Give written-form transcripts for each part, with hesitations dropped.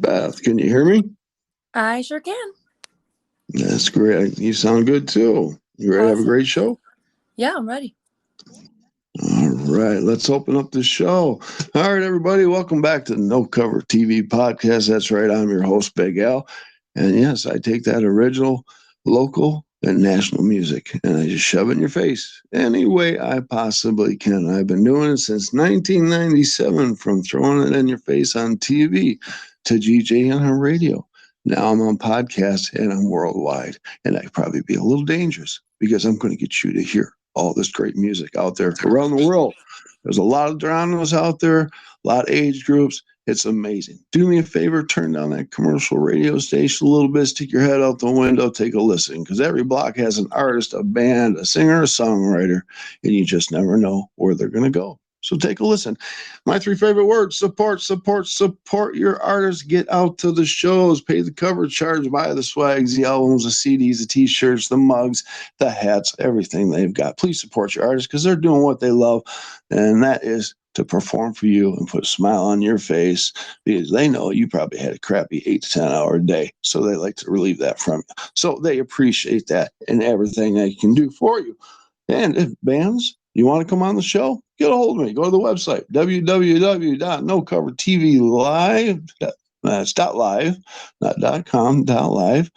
Beth, can you hear me? I sure can. That's great. You sound good too. You ready to have a Awesome. great show? Yeah, I'm ready. All right, let's open up the show. All right, everybody, welcome back to the No Cover TV podcast. That's right, I'm your host, Big Al. And yes, I take that original, local, and national music and I just shove it in your face any way I possibly can. I've been doing it since 1997, from throwing it in your face on TV to DJing on radio. Now I'm on podcasts and I'm worldwide. And I could probably be a little dangerous because I'm going to get you to hear all this great music out there around the world. There's a lot of genres out there, a lot of age groups. It's amazing. Do me a favor, turn down that commercial radio station a little bit, stick your head out the window, take a listen, because every block has an artist, a band, a singer, a songwriter, and you just never know where they're going to go. So take a listen. My three favorite words: support, support, support your artists. Get out to the shows, pay the cover charge, buy the swags, the albums, the CDs, the t-shirts, the mugs, the hats, everything they've got. Please support your artists because they're doing what they love, and that is to perform for you and put a smile on your face, because they know you probably had a crappy 8 to 10 hour day. So they like to relieve that from you. So they appreciate that and everything they can do for you. And if bands, you want to come on the show, get a hold of me. Go to the website, www.nocovertvlive.com. That's .live, not .com, .live.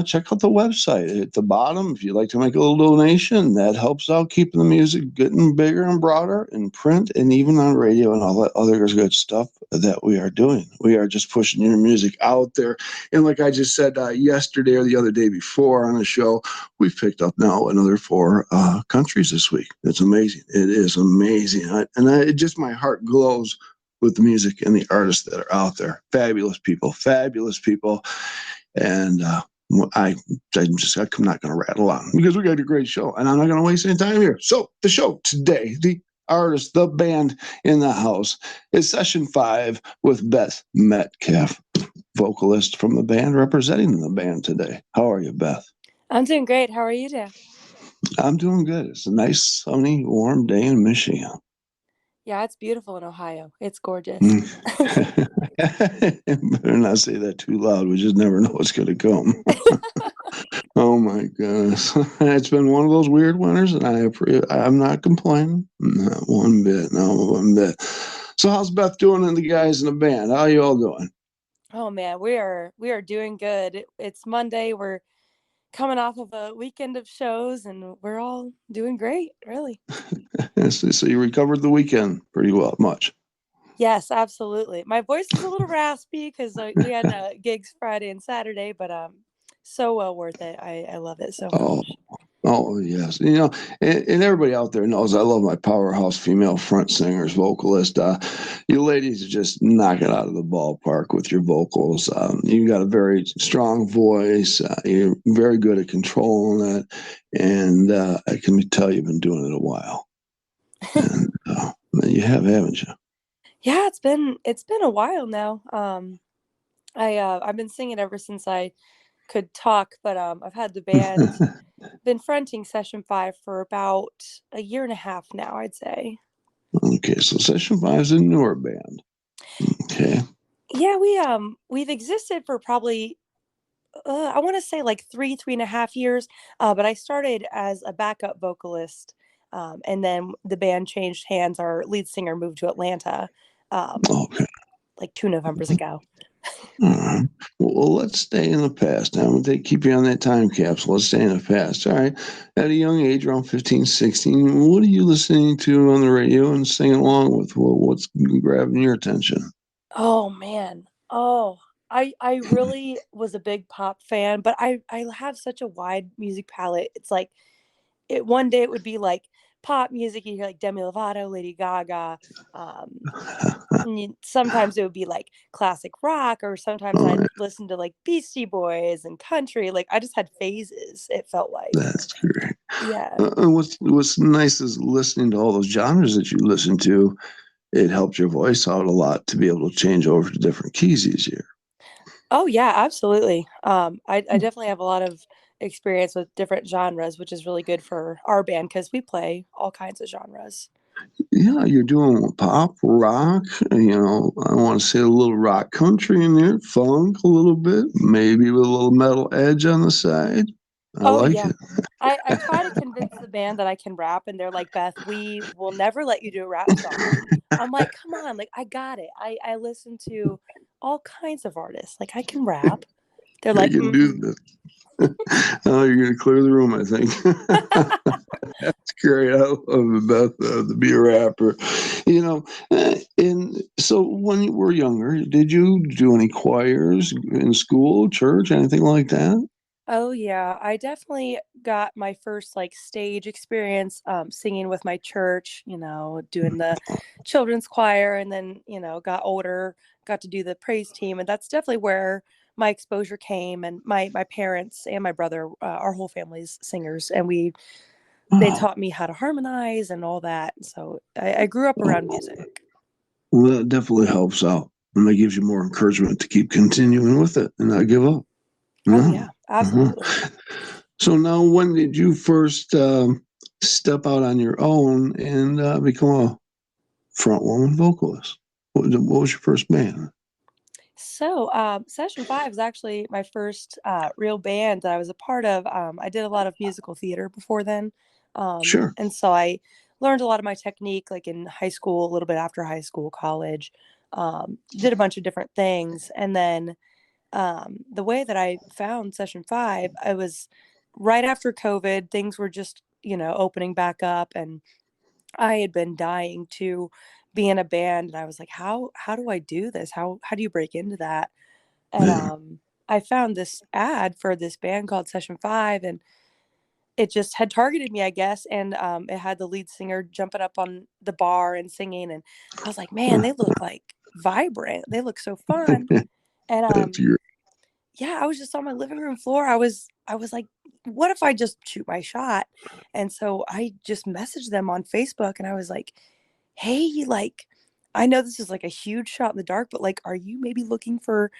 Check out the website at the bottom. If you'd like to make a little donation, that helps out keeping the music getting bigger and broader in print and even on radio and all that other good stuff that we are doing. We are just pushing your music out there. And like I just said yesterday or the other day before on the show, we've picked up now another 4 countries this week. It's amazing. It is amazing. It just, my heart glows with the music and the artists that are out there. Fabulous people, fabulous people. And I'm not going to rattle on because we got a great show and I'm not going to waste any time here. So the show today, the artist, the band in the house, is session 5 with Beth Metcalf, vocalist from the band, representing the band today. How are you, Beth? I'm doing great. How are you today? I'm doing good. It's a nice, sunny, warm day in Michigan. Yeah, it's beautiful in Ohio. It's gorgeous. Better not say that too loud. We just never know what's going to come. Oh my goodness. It's been one of those weird winters, and I'm not complaining. Not one bit. Not one bit. So how's Beth doing and the guys in the band? How you all doing? Oh man, we are doing good. It's Monday. We're coming off of a weekend of shows and we're all doing great, really. So you recovered the weekend pretty well, much. Yes, absolutely. My voice is a little raspy because we had gigs Friday and Saturday, but so well worth it. I love it so Oh, much. oh yes. And everybody out there knows I love my powerhouse female front singers, vocalist. You ladies just knock it out of the ballpark with your vocals. You got a very strong voice. You're very good at controlling it, and I can tell you've been doing it a while. And you have, haven't you? Yeah, it's been a while now. I've been singing ever since I could talk, but I've had the band been fronting session 5 for about a year and a half now, I'd say. Okay, so Session 5 is a newer band. Okay. Yeah, we've existed for probably I want to say like 3.5 years. But I started as a backup vocalist, and then the band changed hands. Our lead singer moved to Atlanta, Okay. like 2 Novembers ago. All right. Well, let's stay in the past. Now, they keep you on that time capsule. Let's stay in the past. All right. At a young age, around 15, 16, what are you listening to on the radio and singing along with? What's grabbing your attention? Oh man. Oh, I really was a big pop fan, but I have such a wide music palette. It's like one day it would be like pop music, you hear like Demi Lovato, Lady Gaga. Sometimes it would be like classic rock, or sometimes All I'd right. listen to like Beastie Boys and country. Like I just had phases, it felt like. That's great. Yeah. And what's nice is listening to all those genres that you listen to. It helps your voice out a lot to be able to change over to different keys easier. Oh yeah, absolutely. I definitely have a lot of experience with different genres, which is really good for our band because we play all kinds of genres. Yeah, you're doing pop, rock, I want to say a little rock country in there, funk a little bit, maybe with a little metal edge on the side. I Oh like yeah. it. I try to convince the band that I can rap, and they're like, Beth, we will never let you do a rap song. I'm like, come on, like I got it. I listen to all kinds of artists. Like I can rap. They're I like, can do mm-mm. this. Oh, you're going to clear the room, I think. That's great. I love it, Beth, to be a rapper. And so when you were younger, did you do any choirs in school, church, anything like that? Oh yeah, I definitely got my first like stage experience singing with my church, doing the children's choir, and then, got older, got to do the praise team, and that's definitely where my exposure came. And my parents and my brother, our whole family's singers, and they Oh, taught me how to harmonize and all that. So I grew up around music. well, that definitely helps out. And that gives you more encouragement to keep continuing with it and not give up. Oh No. yeah, absolutely. So now, when did you first step out on your own and become a front woman vocalist? What was your first band? So, Session Five is actually my first real band that I was a part of. I did a lot of musical theater before then, Sure. and so I learned a lot of my technique, like in high school, a little bit after high school, college. Did a bunch of different things, and then the way that I found Session Five, I was right after COVID. Things were just opening back up, and I had been dying to be in a band, and I was like, how do I do this? How do you break into that? And Yeah. I found this ad for this band called Session Five, and it just had targeted me, I guess. And it had the lead singer jumping up on the bar and singing, and I was like, man, they look like vibrant. They look so fun. And That's your yeah, I was just on my living room floor. I was like, what if I just shoot my shot? And so I just messaged them on Facebook, and I was like, hey, like, I know this is like a huge shot in the dark, but like, are you maybe looking for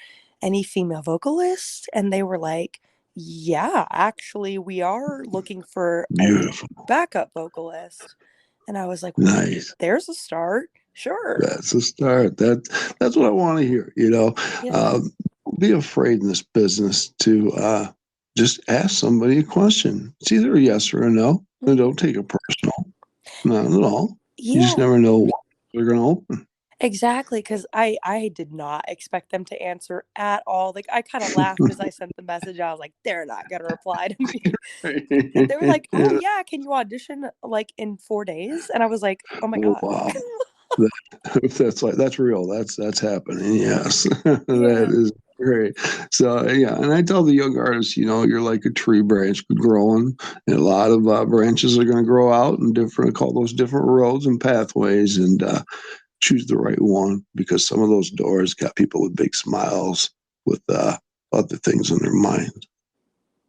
any female vocalists? And they were like, yeah, actually, we are looking for a beautiful. backup vocalist. And I was like, well, Nice. there's a start. Sure. That's a start. That's what I want to hear. Yeah. Don't be afraid in this business to just ask somebody a question. It's either a yes or a no, and Mhm. don't take it personal. Not at all. You just Yeah. never know what they're going to open. Exactly, because I did not expect them to answer at all. Like, I kinda laughed as I sent the message. I was like, "They're not gonna reply to me." And they were like, "Oh, Yeah. yeah, can you audition, like, in 4 days?" And I was like, "Oh my Oh, god." wow. That's real. That's happening. Yes, that Yeah. is great. So yeah, and I tell the young artists, you're like a tree branch growing, and a lot of branches are going to grow out, and different call those different roads and pathways, and choose the right one because some of those doors got people with big smiles with other things in their mind.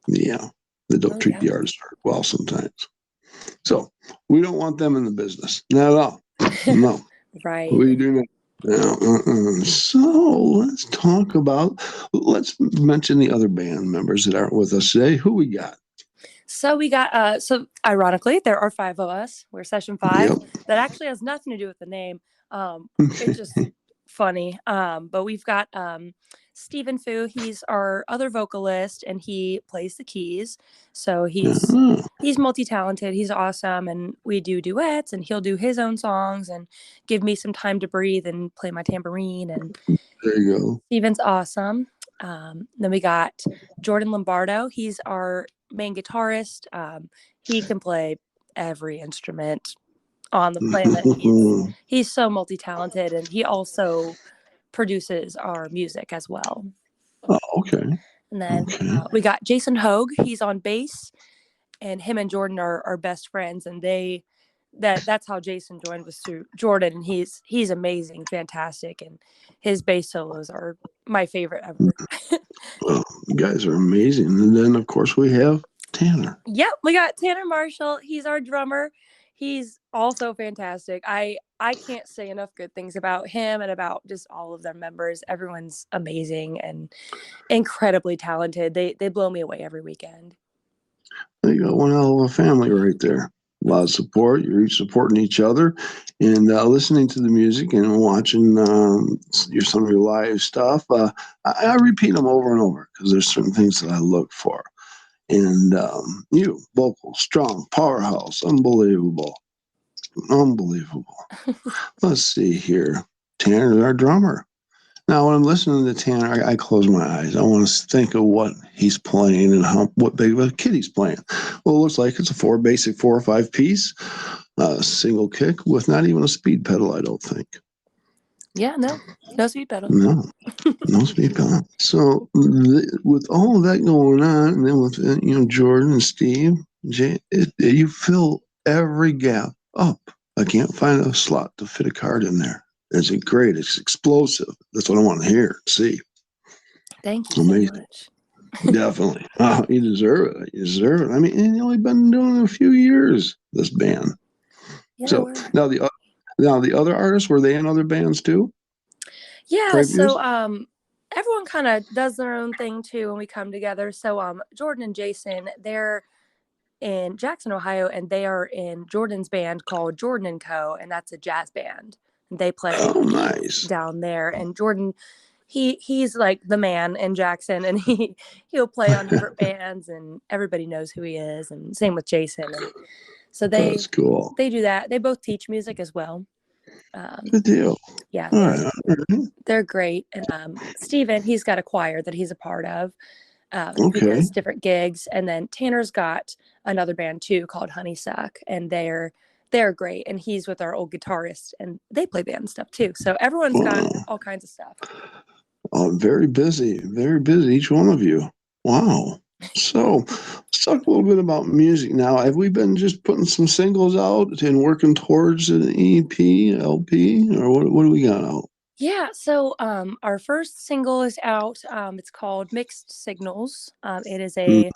Yeah, they don't Oh, treat yeah. the artist very well sometimes. So we don't want them in the business. Not at all. No. Right. We do not. No, so let's mention the other band members that aren't with us today. Who we got? So we got so ironically, there are 5 of us. We're Session 5. Yep. That actually has nothing to do with the name. It's just funny. But we've got Stephen Fu. He's our other vocalist, and he plays the keys. So Ah, he's multi-talented. He's awesome, and we do duets, and he'll do his own songs and give me some time to breathe and play my tambourine. And there you Steven's awesome. Then we got Jordan Lombardo. He's our main guitarist. He can play every instrument on the planet. go. He's so multi-talented, and he also produces our music as well. Oh, okay. And then Okay. we got Jason Hogue. He's on bass, and him and Jordan are best friends, and that's how Jason joined, was through Jordan, and he's amazing, fantastic, and his bass solos are my favorite ever. Well, you guys are amazing. And then, of course, we have Tanner. Yep, we got Tanner Marshall. He's our drummer. He's also fantastic. I can't say enough good things about him and about just all of their members. Everyone's amazing and incredibly talented. They blow me away every weekend. You got one hell of a family right there. A lot of support. You're each supporting each other and listening to the music and watching some of your live stuff. I repeat them over and over because there's certain things that I look for. And you, vocal, strong, powerhouse, unbelievable. Unbelievable. Let's see here. Tanner, our drummer. Now, when I'm listening to Tanner, I close my eyes. I want to think of what he's playing and what big of a kit he's playing. Well, it looks like it's a basic 4 or 5 piece, single kick with not even a speed pedal, I don't think. Yeah, no speed pedal. No, no speed pedal. So with all of that going on, and then with Jordan and Steve, you fill every gap up. I can't find a slot to fit a card in there. It's great. It's explosive. That's what I want to hear, see. Thank you Amazing. so much. Definitely. You deserve it. You deserve it. I mean, and you only been doing it a few years, this band. Yeah, So now the other artists, were they in other bands too? Yeah, Previous? so everyone kind of does their own thing too when we come together. So Jordan and Jason, they're in Jackson, Ohio, and they are in Jordan's band called Jordan and Co., and that's a jazz band. And they play Nice. down there. And Jordan, he's like the man in Jackson, and he'll play on different bands, and everybody knows who he is. And same with Jason. And so That's cool. they do that. They both teach music as well. Good deal. Yeah, All right. they're great. And Steven, he's got a choir that he's a part of. He Okay. does different gigs. And then Tanner's got another band too called Honeysuck, and they're great. And he's with our old guitarist, and they play band stuff too. So everyone's got all kinds of stuff. Very busy, each one of you. Wow. So let's talk a little bit about music now. Have we been just putting some singles out and working towards an EP, LP, or what do we got out? Yeah, so our first single is out. It's called Mixed Signals. It is a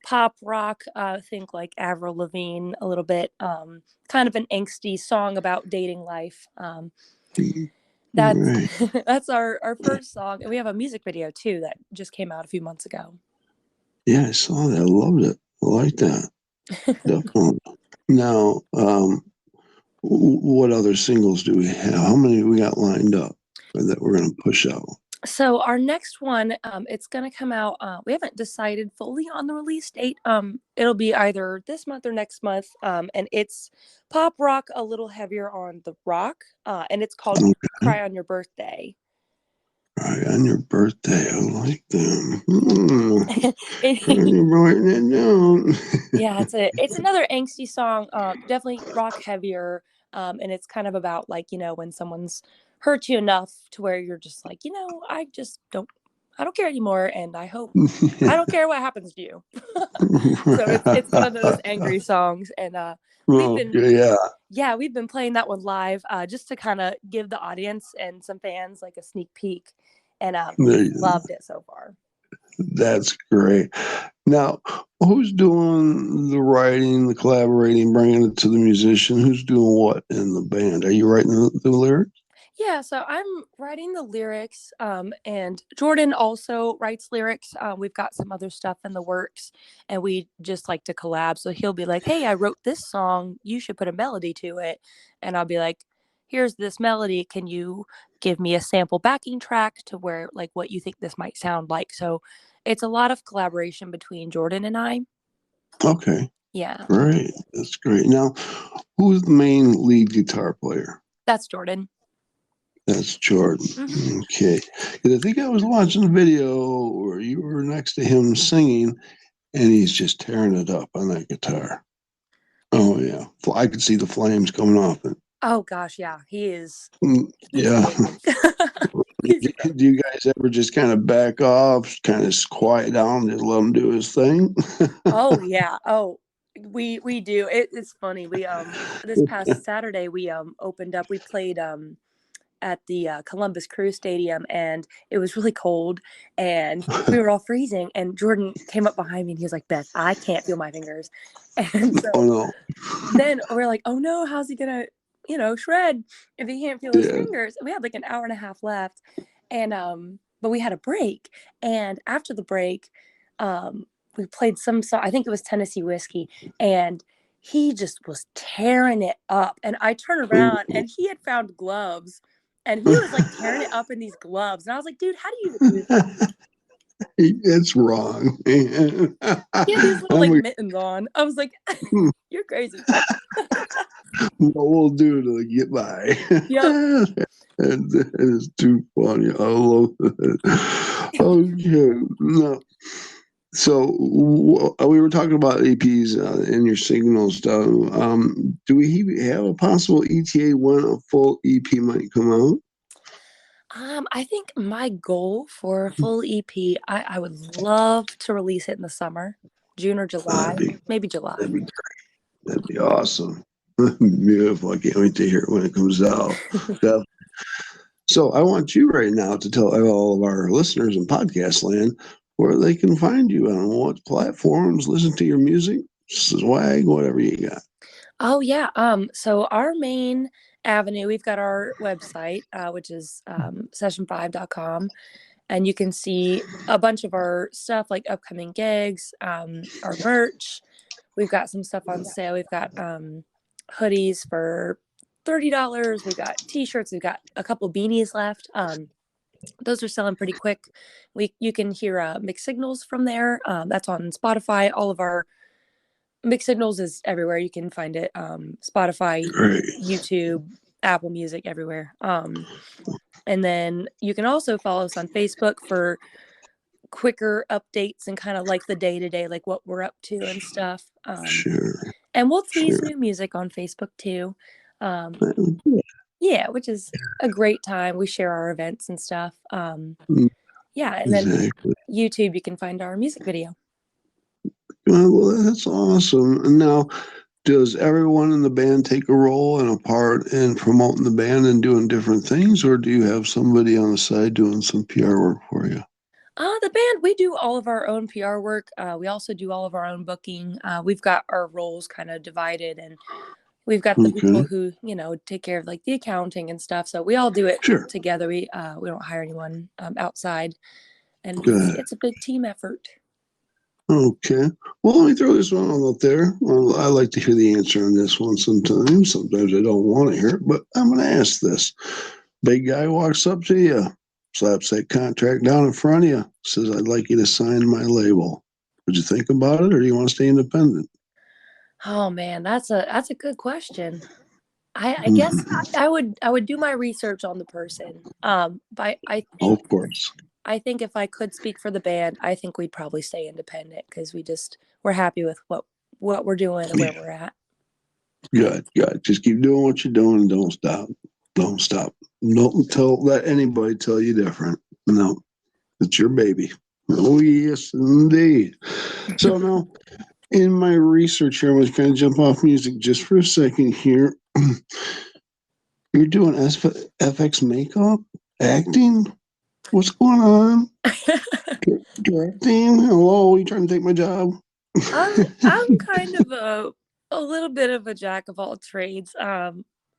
pop rock, think like Avril Lavigne a little bit, kind of an angsty song about dating life. That's Right. that's our first song, and we have a music video too that just came out a few months ago. Yeah, I saw that. I loved it. I like that. Definitely. Now, what other singles do we have? How many do we got lined up that we're going to push out? So our next one, it's going to come out. We haven't decided fully on the release date. It'll be either this month or next month. And it's pop rock, a little heavier on the rock. And it's called Cry on Your Birthday. Cry on Your Birthday. I like them. You're writing it down. Yeah, it's another angsty song. Definitely rock heavier. And it's kind of about like, when someone's hurt you enough to where you're just like, I don't care anymore, and I don't care what happens to you. So it's one of those angry songs, and we've been playing that one live just to kind of give the audience and some fans like a sneak peek, and loved it so far. That's great. Now, who's doing the writing, the collaborating, bringing it to the musician? Who's doing what in the band? Are you writing the lyrics? Yeah, so I'm writing the lyrics, and Jordan also writes lyrics. We've got some other stuff in the works, and we just like to collab. So he'll be like, "Hey, I wrote this song. You should put a melody to it," and I'll be like, "Here's this melody. Can you give me a sample backing track to where like what you think this might sound like?" So it's a lot of collaboration between Jordan and I. Okay. Yeah. Great. That's great. Now, who's the main lead guitar player? That's Jordan. That's Jordan. Mm-hmm. Okay. Because I think I was watching a video where you were next to him singing, and he's just tearing it up on that guitar. Oh, yeah. I could see the flames coming off it. Oh, gosh, yeah. He is. Yeah. Do you guys ever just kind of back off, kind of quiet down, just let him do his thing? Oh, yeah. Oh, we do. It's funny. We this past Saturday we opened up. We played at the Columbus Crew Stadium, and it was really cold, and we were all freezing. And Jordan came up behind me, and he was like, "Beth, I can't feel my fingers." And so then we're like, "Oh no, how's he gonna, shred if he can't feel his fingers?" And we had like an hour and a half left, and but we had a break, and after the break, we played some song. I think it was Tennessee Whiskey, and he just was tearing it up. And I turned around and he had found gloves and he was like tearing it up in these gloves. And I was like, dude, how do you even do that? It's wrong. He had these little I'm like a, mittens on. I was like, you're crazy. what we'll do to get by. Yep. That is too funny. I love it. Okay. No. So we were talking about APs and your signal stuff. Do we have a possible ETA when a full EP might come out? I think my goal for a full EP, I would love to release it in the summer, June or That'd July, be maybe July. that'd be that'd be awesome. Beautiful. I can't wait to hear it when it comes out. Yeah. So I want you right now to tell all of our listeners in podcast land where they can find you on what platforms, listen to your music, swag, whatever you got. Oh yeah. So our main avenue, we've got our website, which is session5.com, and you can see a bunch of our stuff like upcoming gigs, our merch. We've got some stuff on sale. We've got hoodies for $30. We've got t-shirts. We've got a couple beanies left. Those are selling pretty quick. You can hear Mixed Signals from there. That's on Spotify. All of our Mixed Signals is everywhere. You can find it. Spotify, Great. YouTube, Apple Music, everywhere. And then you can also follow us on Facebook for quicker updates and kind of like the day to day, like what we're up to and stuff. Sure. And we'll tease Sure. new music on Facebook too. Yeah, which is a great time. We share our events and stuff. Yeah, and then Exactly. YouTube, you can find our music video. Well, that's awesome. And now, does everyone in the band take a role and a part in promoting the band and doing different things, or do you have somebody on the side doing some PR work for you? The band, we do all of our own PR work. We also do all of our own booking. We've got our roles kind of divided, and we've got the people Okay. who, take care of like the accounting and stuff. So we all do it Sure. together. We don't hire anyone outside, and Good. it's a big team effort. Okay. Well, let me throw this one out there. Well, I like to hear the answer on this one sometimes. Sometimes I don't want to hear it, but I'm going to ask this. Big guy walks up to you, slaps that contract down in front of you, says, I'd like you to sign my label. Would you think about it, or do you want to stay independent? Oh man, that's a good question. I guess Mm-hmm. I would do my research on the person. But Of course. I think if I could speak for the band, I think we'd probably stay independent because we're happy with what we're doing and where we're at. Good, good. Just keep doing what you're doing and don't stop. Don't stop. Don't let anybody tell you different. No, it's your baby. Oh, yes, indeed. So now, in my research here, I was going to jump off music just for a second here. You're doing FX makeup, acting. What's going on? Directing. Hello, you trying to take my job? I'm kind of a little bit of a jack of all trades.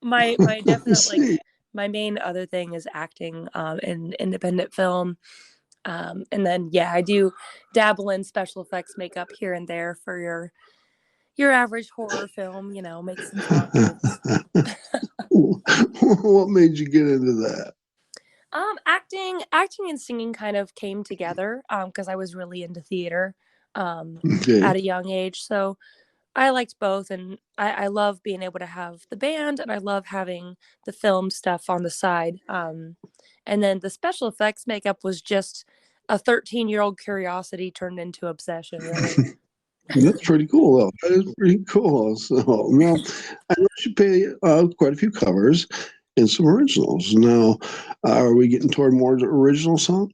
My definite like my main other thing is acting in independent film. And then yeah, I do dabble in special effects makeup here and there for your average horror film, make some zombies. What made you get into that? Acting and singing kind of came together because I was really into theater Okay. at a young age. So I liked both, and I love being able to have the band, and I love having the film stuff on the side. And then the special effects makeup was just a 13-year-old curiosity turned into obsession, really. That's pretty cool, though. That is pretty cool. So, now, I know you pay quite a few covers and some originals. Now, are we getting toward more original song?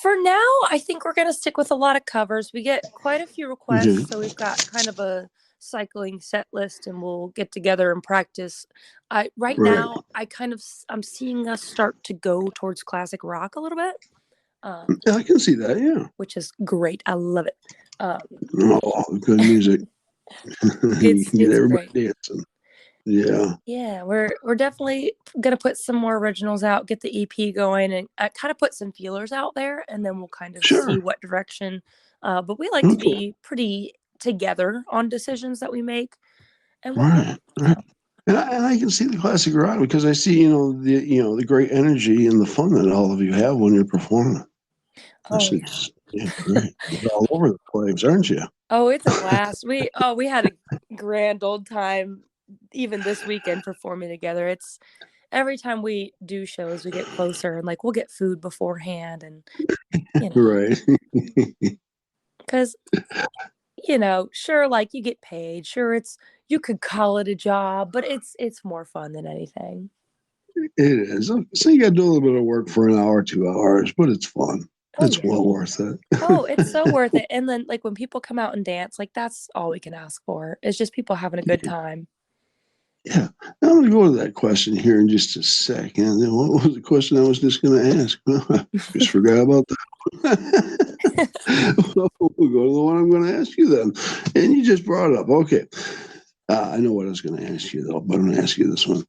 For now, I think we're gonna stick with a lot of covers. We get quite a few Okay. requests, so we've got kind of a cycling set list, and we'll get together and practice. Right Right. now, I'm seeing us start to go towards classic rock a little bit, Yeah, I can see that. Yeah. which is great. I love it. Oh, good music. You can get It's everybody great. dancing. Yeah. Yeah, we're definitely gonna put some more originals out, get the EP going, and kind of put some feelers out there, and then we'll kind of see Sure. what direction. But we like to Okay. be pretty together on decisions that we make and whatnot. Right. Right. So, And I can see the classic rock because I see, the great energy and the fun that all of you have when you're performing. oh That's yeah. just, yeah, great. You're all over the place, aren't you? Oh, it's a blast. We had a grand old time even this weekend performing together. It's every time we do shows, we get closer and like we'll get food beforehand and you know, Right. because sure, like you get paid. Sure, you could call it a job, but it's more fun than anything. It is. So you got to do a little bit of work for an hour, 2 hours, but it's fun. Oh It's yeah. well worth Oh, it's so it. worth it. And then like when people come out and dance, like that's all we can ask for. It's just people having a good time. Yeah. Now I'm going to go to that question here in just a second. And then what was the question I was just going to ask? Just forgot about that. We'll go to the one I'm going to ask you then. And you just brought it up. Okay. I know what I was going to ask you, though, but I'm going to ask you this one.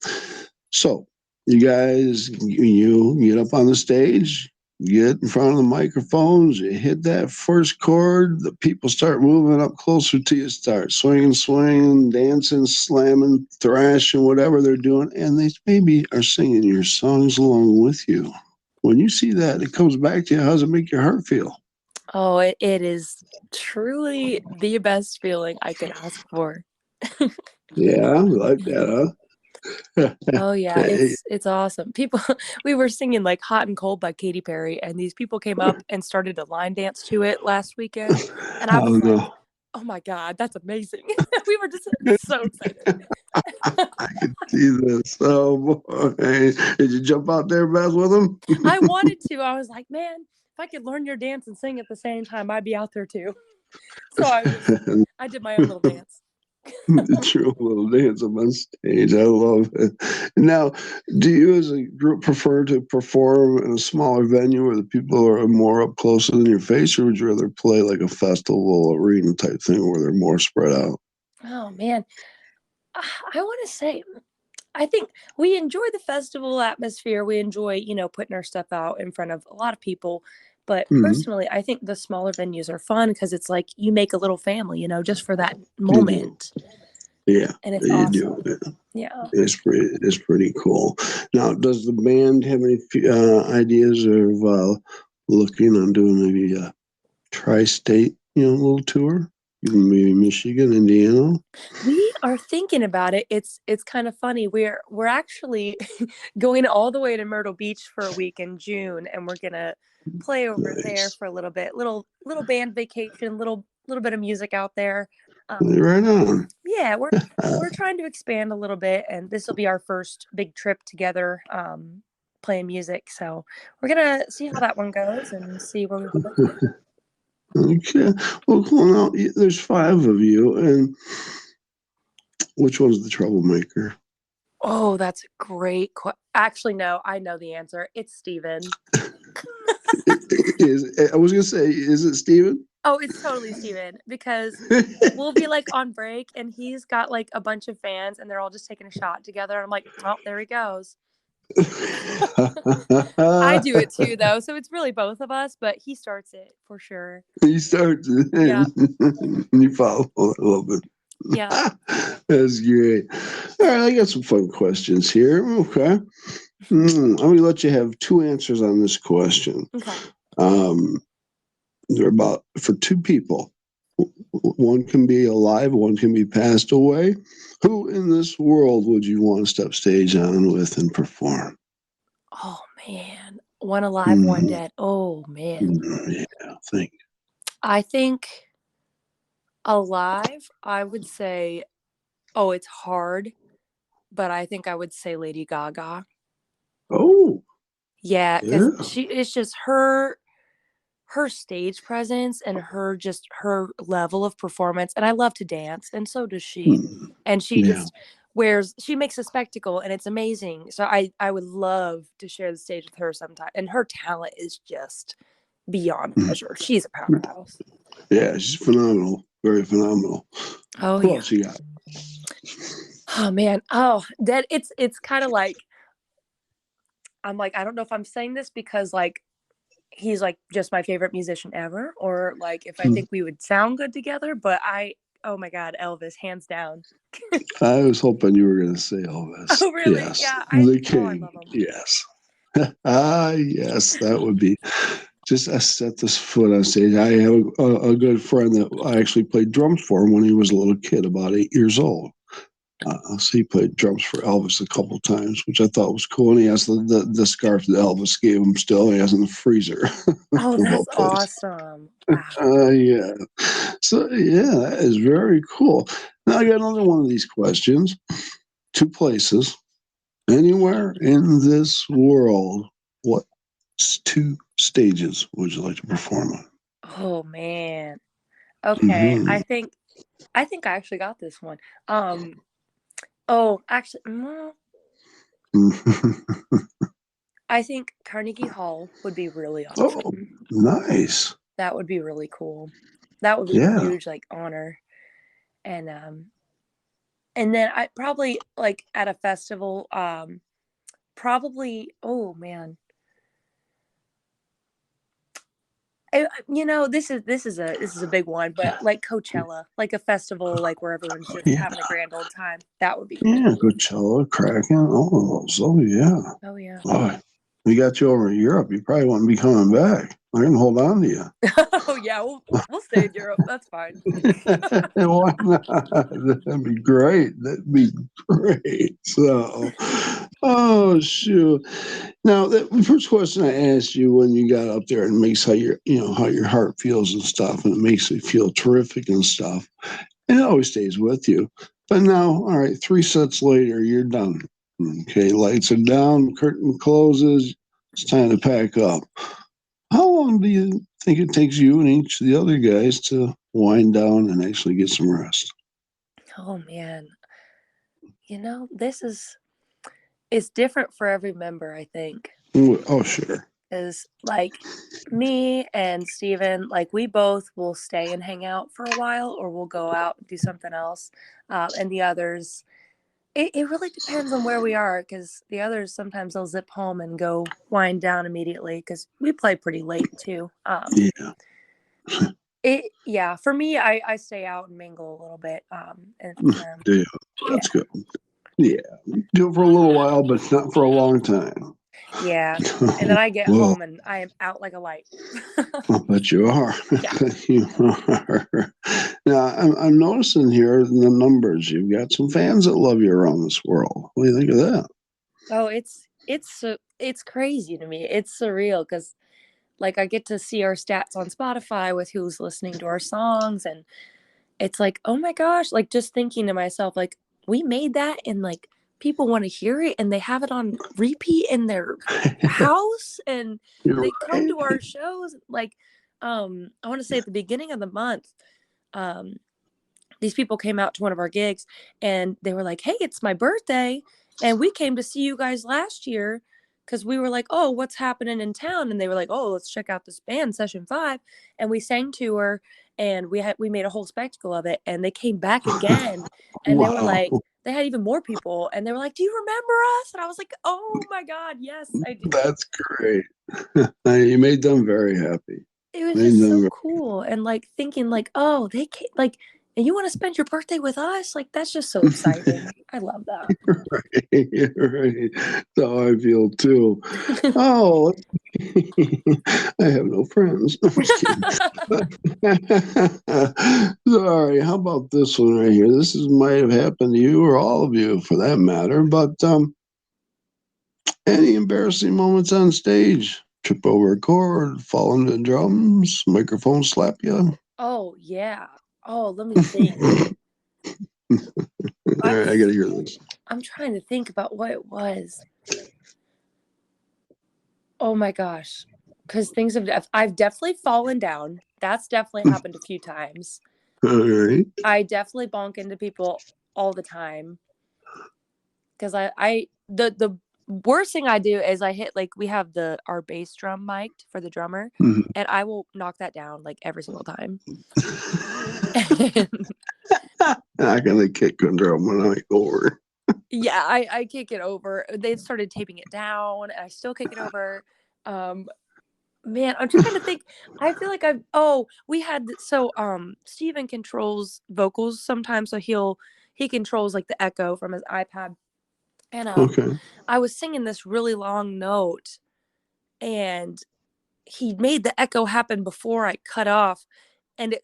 So, you guys, you get up on the stage, get in front of the microphones, you hit that first chord, the people start moving up closer to you, start swinging, dancing, slamming, thrashing, whatever they're doing, and they maybe are singing your songs along with you. When you see that, it comes back to you. How does it make your heart feel? Oh, it is truly the best feeling I could ask for. Yeah, I like that, huh? Oh yeah, it's awesome. People we were singing like Hot and Cold by Katy Perry and these people came up and started a line dance to it last weekend and I Oh was like, no. "Oh my god, that's amazing." We were just so excited. I can see this. Oh boy. Did you jump out there, Beth, with them? I wanted to. I was like, "Man, if I could learn your dance and sing at the same time, I'd be out there too." So I did my own little dance. True little dance on stage. I love it. Now, do you as a group prefer to perform in a smaller venue where the people are more up closer than your face, or would you rather play like a festival arena type thing where they're more spread out? Oh man, I want to say I think we enjoy the festival atmosphere. We enjoy, putting our stuff out in front of a lot of people. But Hmm. personally, I think the smaller venues are fun because it's like you make a little family, just for that You do. moment. Yeah, And it's you do. awesome. Yeah. It's pretty cool. Now, does the band have any ideas of looking on doing maybe a tri-state, little tour? Even maybe Michigan, Indiana. We are thinking about it. It's kind of funny. We're actually going all the way to Myrtle Beach for a week in June and we're going to play over there Nice. for a little bit. Little band vacation, little bit of music out there. Um, Right on. yeah, we're Uh, we're trying to expand a little bit and this will be our first big trip together playing music. So, we're going to see how that one goes and see where we go. okay. Well, cool. Now, there's five of you, and which one's the troublemaker? Oh, that's a great actually no, I know the answer. It's Steven. I was gonna say, is it Steven? Oh, it's totally Steven because we'll be like on break and he's got like a bunch of fans and they're all just taking a shot together. And I'm like, oh, there he goes. I do it too, though. So it's really both of us, but he starts it for sure. He starts it, Yeah. and you follow. I love it. Yeah. That's great. All right, I got some fun questions here. Okay. I'm going to let you have two answers on this question. Okay. Um, they're about for two people. One can be alive, one can be passed away. Who in this world would you want to step stage on with and perform? Oh, man. One alive, one Mm, dead. Oh, man. yeah, think. I think alive, I would say, oh, it's hard, but I think I would say Lady Gaga. Oh, Yeah, yeah. because it's just her stage presence and her level of performance and I love to dance and so does she Mm, and she yeah. just she makes a spectacle and it's amazing so I would love to share the stage with her sometime and her talent is just beyond Mm, measure. She's a powerhouse. yeah, she's phenomenal. Very phenomenal. Oh Who yeah. else you got? Oh man. Oh, that it's kind of like I'm like I don't know if I'm saying this because like he's like just my favorite musician ever, or like if I think we would sound good together. But oh my God, Elvis, hands down. I was hoping you were going to say Elvis. Oh really? Yes, Yeah, the I king. love him. Yes. Yes, that would be just I set this foot on stage. I have a good friend that I actually played drums for him when he was a little kid, about 8 years old. So he played drums for Elvis a couple times, which I thought was cool. And he has the scarf that Elvis gave him still. He has in the freezer. Oh, Well that's placed. awesome. Wow. Yeah. So yeah, that is very cool. Now I got another one of these questions. Two places, anywhere in this world, what two stages would you like to perform on? Oh man. Okay, Mm-hmm. I think I actually got this one. Oh, actually, I think Carnegie Hall would be really Oh, awesome. nice. That would be really cool. That would be a Yeah. huge like honor. And then I probably like at a festival, probably oh man. This is a big one, but like Coachella, like a festival, like where everyone's just Yeah. having a grand old time. That would be cool. Yeah. Coachella, Kraken, all of those. Oh, yeah. Oh yeah. Oh, we got you over in Europe. You probably wouldn't be coming back. I can hold on to you. Oh yeah, we'll stay in Europe. That's fine. Why not? That'd be great. That'd be great. So, oh shoot. Now, the first question I asked you when you got up there, and makes how your heart feels and stuff, and it makes you feel terrific and stuff, and it always stays with you. But now, all right, 3 sets later, you're done. Okay, lights are down, curtain closes. It's time to pack up. How long do you think it takes you and each of the other guys to wind down and actually get some rest? Oh man, this is different for every member. I think Oh, sure. is like me and Steven, like we both will stay and hang out for a while, or we'll go out and do something else. And the others, it really depends on where we are, because the others sometimes they'll zip home and go wind down immediately because we play pretty late too. Yeah. Yeah, for me, I stay out and mingle a little bit. And for them, Yeah. yeah, That's good. Yeah. Do it for a little while, but not for a long time. yeah. And then I get Whoa. home and I am out like a light. I bet you are. I Yeah. bet you are. Now, I'm noticing here the numbers. You've got some fans that love you around this world. What do you think of that? Oh, it's crazy to me. It's surreal because like I get to see our stats on Spotify with who's listening to our songs, and it's like, oh my gosh, like just thinking to myself, like we made that and like people want to hear it and they have it on repeat in their house and You're they come right. to our shows. Like, I want to say at the beginning of the month, um, these people came out to one of our gigs and they were like, hey, it's my birthday. And we came to see you guys last year because we were like, oh, what's happening in town? And they were like, oh, let's check out this band, Session 5. And we sang to her and we made a whole spectacle of it. And they came back again and they were Wow. like, they had even more people. And they were like, do you remember us? And I was like, oh my God, yes, I do. That's great. You made them very happy. It was Made just them so very cool. And like thinking like, oh, they came, like, and you want to spend your birthday with us? Like, that's just so exciting. I love that. right. Right. That's how I feel too. Oh, I have no friends. I'm just kidding. Sorry. How about this one right here? This might have happened to you or all of you for that matter, but any embarrassing moments on stage? Trip over a chord, fall into the drums, microphone slap you. Oh, yeah. Oh, let me think. All I'm right, I gotta hear this. I'm trying to think about what it was. Oh my gosh. Because I've definitely fallen down. That's definitely happened a few times. All right. I definitely bonk into people all the time. Because the worst thing I do is I hit like we have our bass drum mic'd for the drummer, Mhm. and I will knock that down like every single time. I can kick drum when I go over. Yeah, I kick it over. They started taping it down. I still kick it over. Um, Man, I'm trying to think. I feel like Steven controls vocals sometimes, so he controls like the echo from his iPad. And Okay. I was singing this really long note, and he made the echo happen before I cut off, and it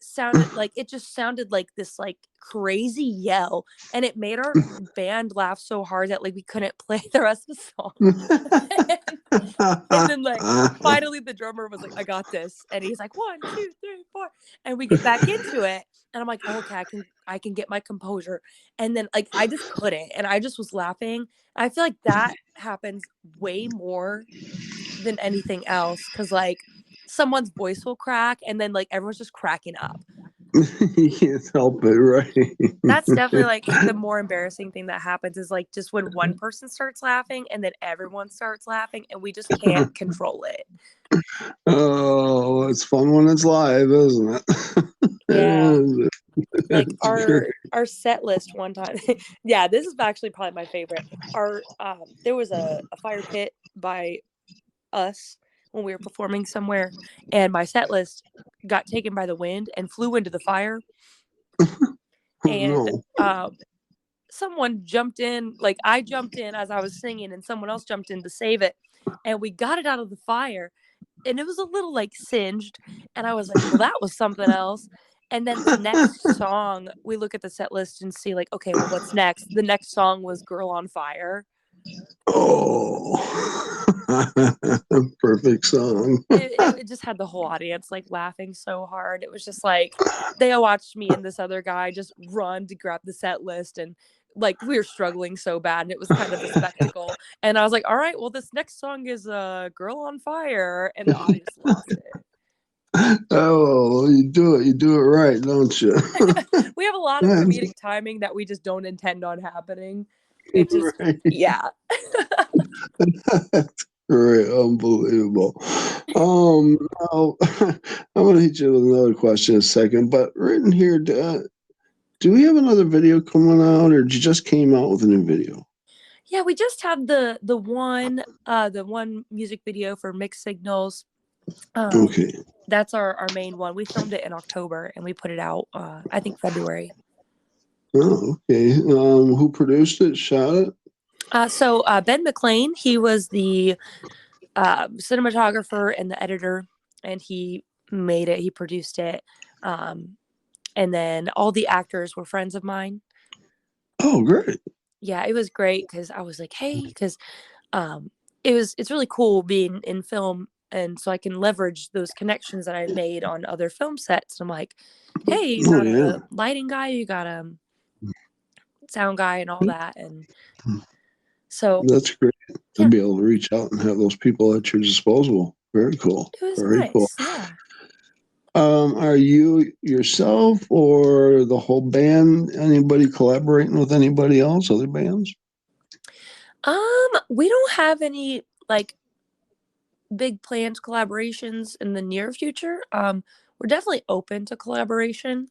just sounded like this like crazy yell, and it made our band laugh so hard that like we couldn't play the rest of the song. And then like finally the drummer was like, I got this. And he's like, 1, 2, 3, 4. And we get back into it. And I'm like, oh, okay, I can get my composure. And then like I just couldn't. And I just was laughing. I feel like that happens way more than anything else. Cause like someone's voice will crack and then like everyone's just cracking up. You can't help it, right? That's definitely like the more embarrassing thing that happens is like just when one person starts laughing and then everyone starts laughing and we just can't control it. Oh, it's fun when it's live, isn't Yeah. it? Like It's great. our set list one time. Yeah, this is actually probably my favorite. Our there was a fire pit by us when we were performing somewhere, and my set list got taken by the wind and flew into the fire. Oh, And no. someone jumped in, like I jumped in as I was singing, and someone else jumped in to save it, and we got it out of the fire. And it was a little like singed, and I was like, well, that was something else. And then the next song, we look at the set list and see like, okay, well, what's next? The next song was Girl on Fire. Oh, perfect song. It just had the whole audience like laughing so hard. It was just like they watched me and this other guy just run to grab the set list, and like we were struggling so bad, and it was kind of a spectacle. And I was like, all right, well, this next song is Girl on Fire, and the audience lost it. Oh, you do it right, don't you? We have a lot of That's comedic timing that we just don't intend on happening. It just, right. yeah. That's great, unbelievable. Now, I'm gonna hit you with another question in a second, but written here, do we have another video coming out, or did you just came out with a new video? Yeah, we just have the one music video for Mixed Signals. Okay. That's our main one. We filmed it in October and we put it out I think February. Oh, okay. Who produced it, shot it? So Ben McLean, he was the cinematographer and the editor, and he made it. He produced it, and then all the actors were friends of mine. Oh, great. Yeah, it was great because I was like, hey, because it's really cool being in film, and so I can leverage those connections that I made on other film sets. I'm like, hey, you Oh, got yeah. a lighting guy, you got a sound guy, and all that, and so That's great to yeah, be able to reach out and have those people at your disposal. Very cool. it was Very cool. nice. Yeah. Are you yourself or the whole band? Anybody collaborating with anybody else, other bands? We don't have any like big planned collaborations in the near future. We're definitely open to collaboration.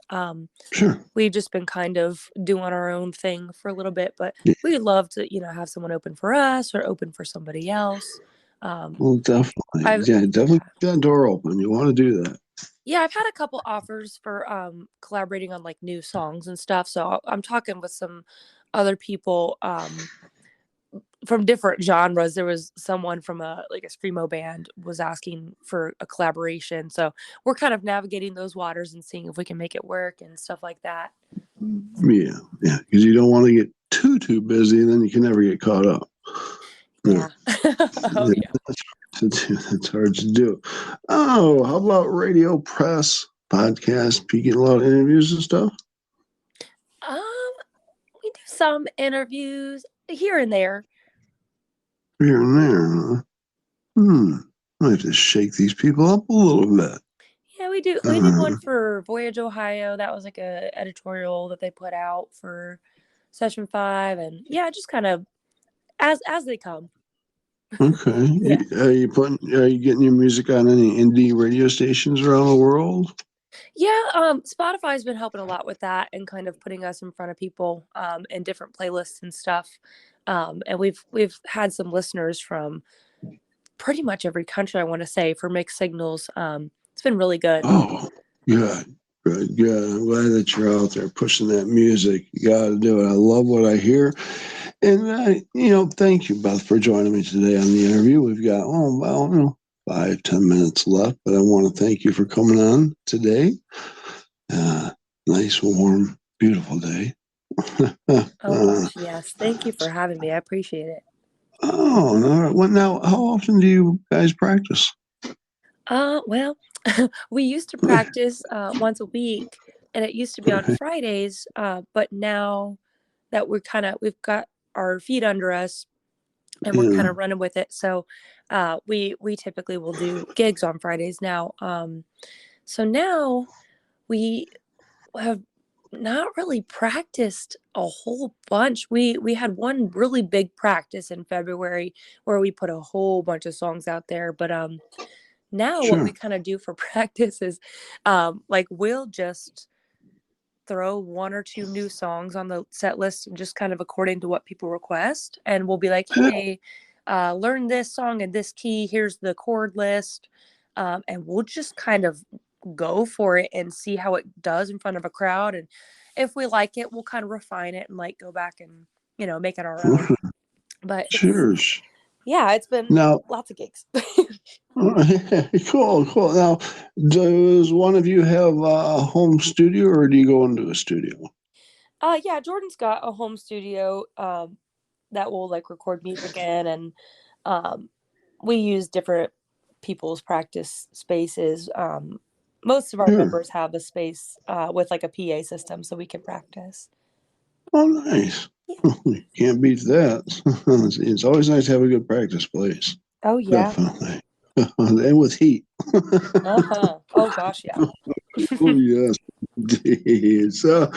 Sure. We've just been kind of doing our own thing for a little bit, but Yeah, we'd love to, have someone open for us or open for somebody else. Um, well, definitely. I've Yeah, definitely yeah, keep that door open. You want to do that. yeah, I've had a couple offers for collaborating on like new songs and stuff. So I'm talking with some other people from different genres. There was someone from a like a screamo band was asking for a collaboration. So we're kind of navigating those waters and seeing if we can make it work and stuff like that. Yeah, yeah, because you don't want to get too busy, and then you can never get caught up. Yeah, Yeah. Oh yeah, yeah. that's hard to do. That's hard to do. Oh, how about radio, press, podcast? You get a lot of interviews and stuff. Um, we do some interviews here and there. Here and there, huh? I have to shake these people up a little bit. Yeah, we do. We did one Uh, for Voyage, Ohio. That was like a editorial that they put out for Session 5, and yeah, just kind of as they come. okay. Yeah. Are you getting your music on any indie radio stations around the world? Yeah, Spotify's been helping a lot with that and kind of putting us in front of people in different playlists and stuff. And we've had some listeners from pretty much every country, I want to say, for mixed signals. It's been really good. Oh, good. Good, good. I'm glad that you're out there pushing that music. You got to do it. I love what I hear. And, thank you, Beth, for joining me today on the interview. We've got, 5-10 minutes left, but I want to thank you for coming on today. Nice, warm, beautiful day. Oh gosh, yes. Thank you for having me. I appreciate it. Oh, all right. Well, now, how often do you guys practice? Well, we used to practice once a week, and it used to be on Fridays. But now that we've got our feet under us, and we're kind Yeah, of running with it, so we typically will do gigs on Fridays now. So now we have not really practiced a whole bunch. We had one really big practice in February where we put a whole bunch of songs out there, but now what we sure. kind of do for practice is like we'll just throw one or two new songs on the set list and just kind of according to what people request, and we'll be like, Yeah, hey, learn this song in this key, here's the chord list, and we'll just kind of go for it and see how it does in front of a crowd, and if we like it, we'll kind of refine it and like go back and make it our own. But cheers. it's been Now, lots of gigs. cool, cool. Now, does one of you have a home studio, or do you go into a studio? Yeah, Jordan's got a home studio that will like record music in, and um, we use different people's practice spaces. Most of our Sure. members have a space with like a PA system, so we can practice. Oh, nice. Yeah. Can't beat that. It's always nice to have a good practice place. Oh yeah. Definitely. And with heat. Uh-huh. Oh gosh, yeah. Oh, yes, indeed. So,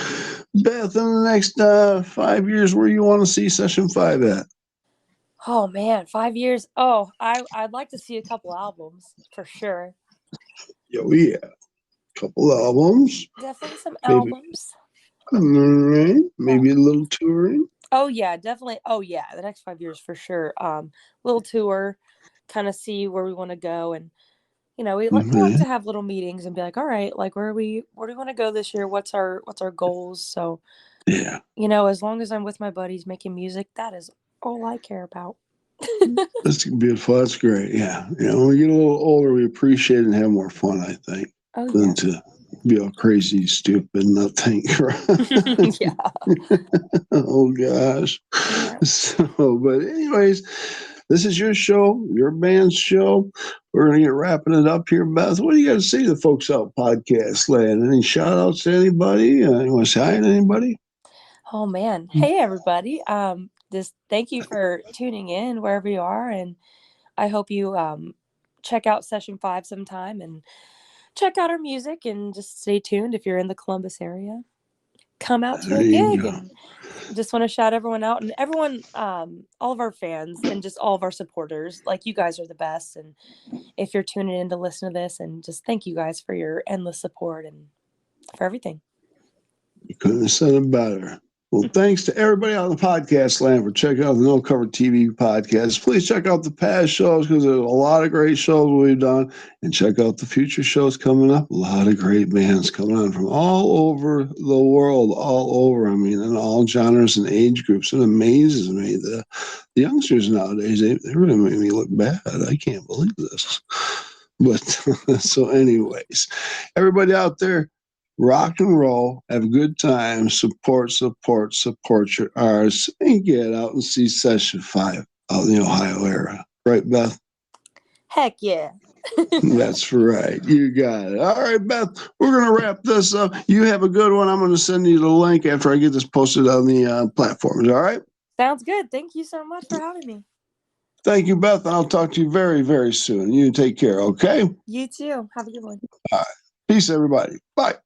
Beth, in the next 5 years, where you want to see Session 5 at? Oh man, 5 years. Oh, I'd like to see a couple albums for sure. Yeah, we have a couple albums, Definitely some maybe, albums. right, Uh, maybe a little touring. oh yeah, definitely. Oh yeah, the next 5 years for sure. Little tour, kind of see where we want to go, and we like Okay. to have little meetings and be like, all right, like where do we want to go this year? What's our goals? So, Yeah, as long as I'm with my buddies making music, that is all I care about. that's beautiful. That's great. Yeah. When we get a little older, we appreciate it and have more fun, I think, Oh than yeah. to be all crazy, stupid, and not think. Right? Yeah. Oh, gosh. Yeah. So, but anyways, this is your show, your band's show. We're going to get wrapping it up here, Beth. What do you got to say to the folks out podcast land? Any shout outs to anybody? You want to say hi to anybody? Oh man. Hey everybody. Just thank you for tuning in wherever you are, and I hope you check out session 5 sometime and check out our music, and just stay tuned if you're in the Columbus area. Come out to There a you gig, go. and just want to shout everyone out, and everyone, all of our fans and just all of our supporters. Like, you guys are the best, and if you're tuning in to listen to this, and just thank you guys for your endless support and for everything. You couldn't have said it better. Well, thanks to everybody on the podcast land for checking out the No Cover TV podcast. Please check out the past shows because there's a lot of great shows we've done, and check out the future shows coming up. A lot of great bands coming on from all over the world, all over. I mean, in all genres and age groups. It amazes me. The youngsters nowadays, they really make me look bad. I can't believe this. But so, anyways, everybody out there, rock and roll, have a good time, support, support, support your artists, and get out and see Session 5 out in the Ohio area. Right, Beth? Heck yeah. That's right. You got it. All right, Beth, we're going to wrap this up. You have a good one. I'm going to send you the link after I get this posted on the platforms. All right? Sounds good. Thank you so much for having me. Thank you, Beth, and I'll talk to you very, very soon. You take care, okay? You too. Have a good one. All right. Peace, everybody. Bye.